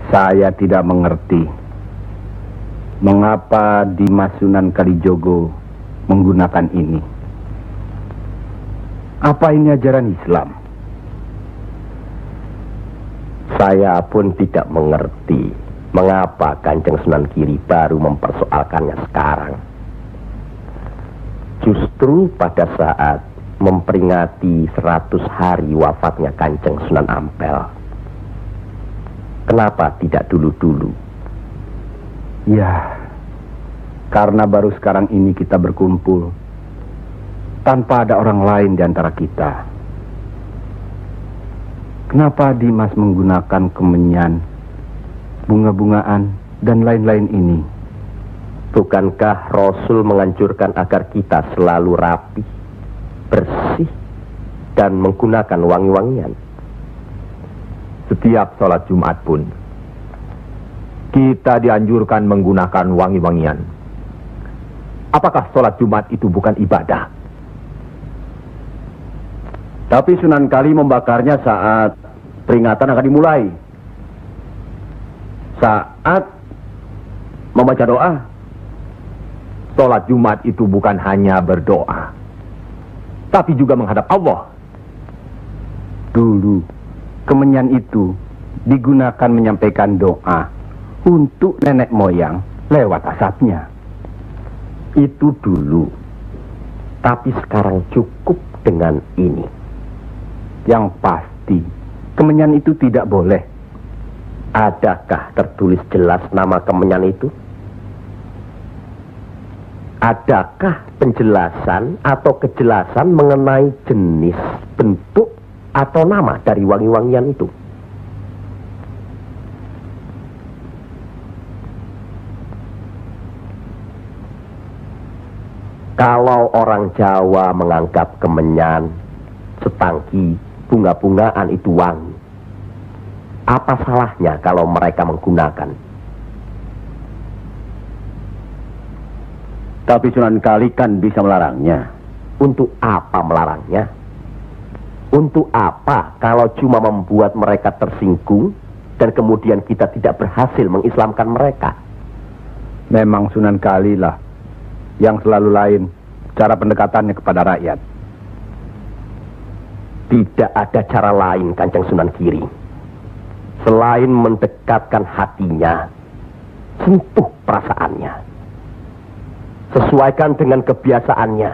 Saya tidak mengerti mengapa Dimas Sunan Kalijogo menggunakan ini. Apa ini ajaran Islam? Saya pun tidak mengerti mengapa Kanjeng Sunan Giri baru mempersoalkannya sekarang. Justru pada saat memperingati 100 hari wafatnya Kanjeng Sunan Ampel. Kenapa tidak dulu-dulu? Ya, karena baru sekarang ini kita berkumpul tanpa ada orang lain di antara kita. Kenapa Dimas menggunakan kemenyan, bunga-bungaan, dan lain-lain ini? Bukankah Rasul menganjurkan agar kita selalu rapi, bersih, dan menggunakan wangi-wangian? Setiap sholat Jumat pun kita dianjurkan menggunakan wangi-wangian. Apakah sholat Jumat itu bukan ibadah? Tapi Sunan Kali membakarnya saat peringatan akan dimulai. Saat membaca doa. Sholat Jumat itu bukan hanya berdoa, tapi juga menghadap Allah. Dulu, kemenyan itu digunakan menyampaikan doa untuk nenek moyang lewat asapnya. Itu dulu. Tapi sekarang cukup dengan ini. Yang pasti, kemenyan itu tidak boleh. Adakah tertulis jelas nama kemenyan itu? Adakah penjelasan atau kejelasan mengenai jenis, bentuk, atau nama dari wangi-wangian itu? Kalau orang Jawa menganggap kemenyan, setangki, bunga-bungaan itu wangi, apa salahnya kalau mereka menggunakan? Tapi Sunan Kali kan bisa melarangnya. Untuk apa melarangnya? Untuk apa kalau cuma membuat mereka tersinggung dan kemudian kita tidak berhasil mengislamkan mereka? Memang Sunan Kali lah yang selalu lain cara pendekatannya kepada rakyat. Tidak ada cara lain Kanjeng Sunan Giri selain mendekatkan hatinya, sentuh perasaannya, sesuaikan dengan kebiasaannya,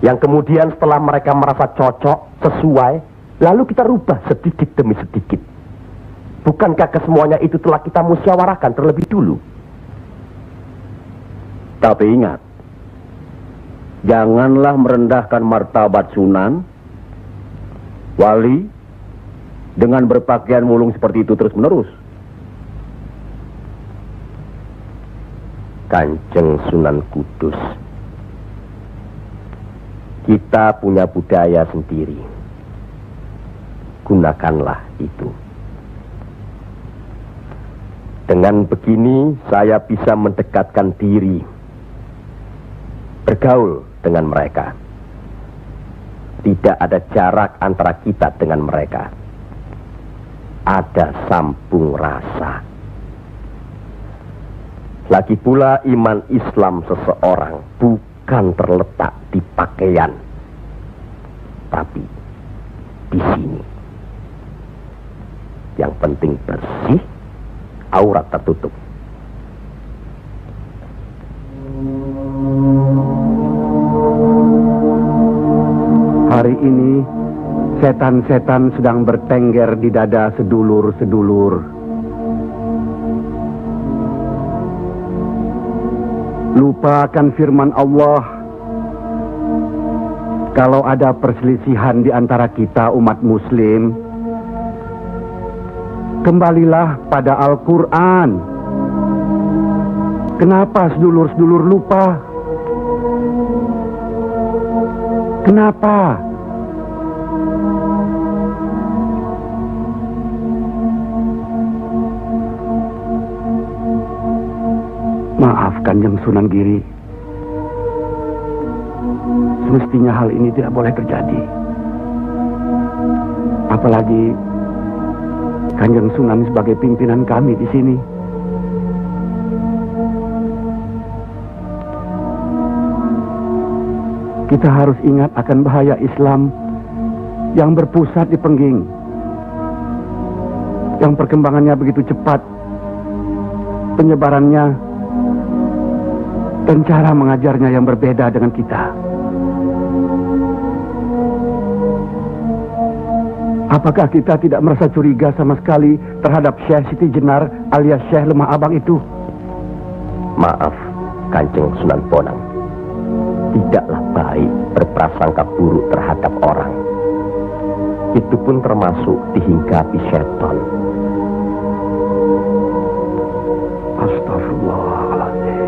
yang kemudian setelah mereka merasa cocok, sesuai, lalu kita rubah sedikit demi sedikit. Bukankah kesemuanya itu telah kita musyawarahkan terlebih dulu? Tapi ingat, janganlah merendahkan martabat Sunan Wali dengan berpakaian mulung seperti itu terus-menerus. Kanjeng Sunan Kudus, kita punya budaya sendiri. Gunakanlah itu. Dengan begini saya bisa mendekatkan diri, bergaul dengan mereka. Tidak ada jarak antara kita dengan mereka. Ada sambung rasa. Lagi pula iman Islam seseorang bukan terletak di pakaian, tapi di sini. Yang penting bersih, aurat tertutup. Hari ini setan-setan sedang bertengger di dada sedulur-sedulur. Lupa akan firman Allah. Kalau ada perselisihan di antara kita umat muslim, kembalilah pada Al-Quran. Kenapa sedulur-sedulur lupa? Kenapa? Maafkan Kanjeng Sunan Giri. Semestinya hal ini tidak boleh terjadi. Apalagi Kanjeng Sunan sebagai pimpinan kami di sini. Kita harus ingat akan bahaya Islam yang berpusat di Pengging, yang perkembangannya begitu cepat, penyebarannya dan cara mengajarnya yang berbeda dengan kita. Apakah kita tidak merasa curiga sama sekali terhadap Syekh Siti Jenar alias Syekh Lemah Abang itu? Maaf, Kanjeng Sunan Bonang. Tidaklah baik berprasangka buruk terhadap orang. Itu pun termasuk dihinggapi setan. Astagfirullahaladzim.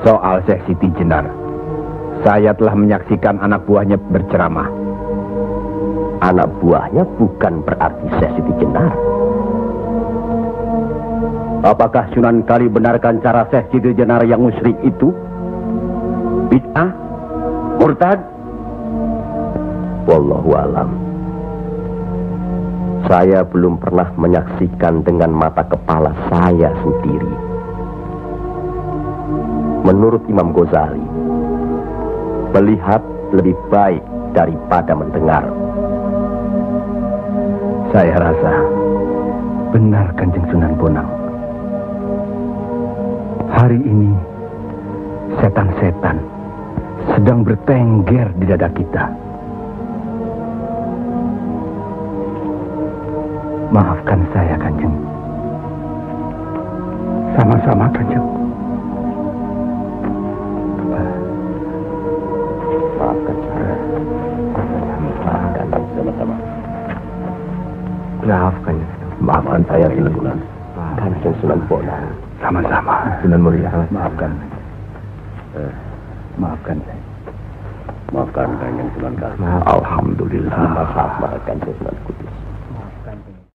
Soal Syekh Siti Jenar, saya telah menyaksikan anak buahnya berceramah. Anak buahnya bukan berarti Syekh Siti Jenar. Apakah Sunan Kali benarkan cara Syekh Siti Jenar yang musyrik itu? Bid'ah? Murtad? Wallahu alam. Saya belum pernah menyaksikan dengan mata kepala saya sendiri. Menurut Imam Ghazali, melihat lebih baik daripada mendengar. Saya rasa benar Kanjeng Sunan Bonang. Hari ini setan-setan sedang bertengger di dada kita. Maafkan saya, Kanjeng. Sama-sama, Kanjeng. Maafkan saya. Maafkan sama-sama. Maafkan. Maafkan saya, Sunan. Kanjeng Sunan Bonang. Sama-sama. Sunan Muria. Maafkan. Maafkan saya. Maafkan Kanjeng Sunan Kali. Alhamdulillah. Maaf, Kanjeng Sunan Kudus.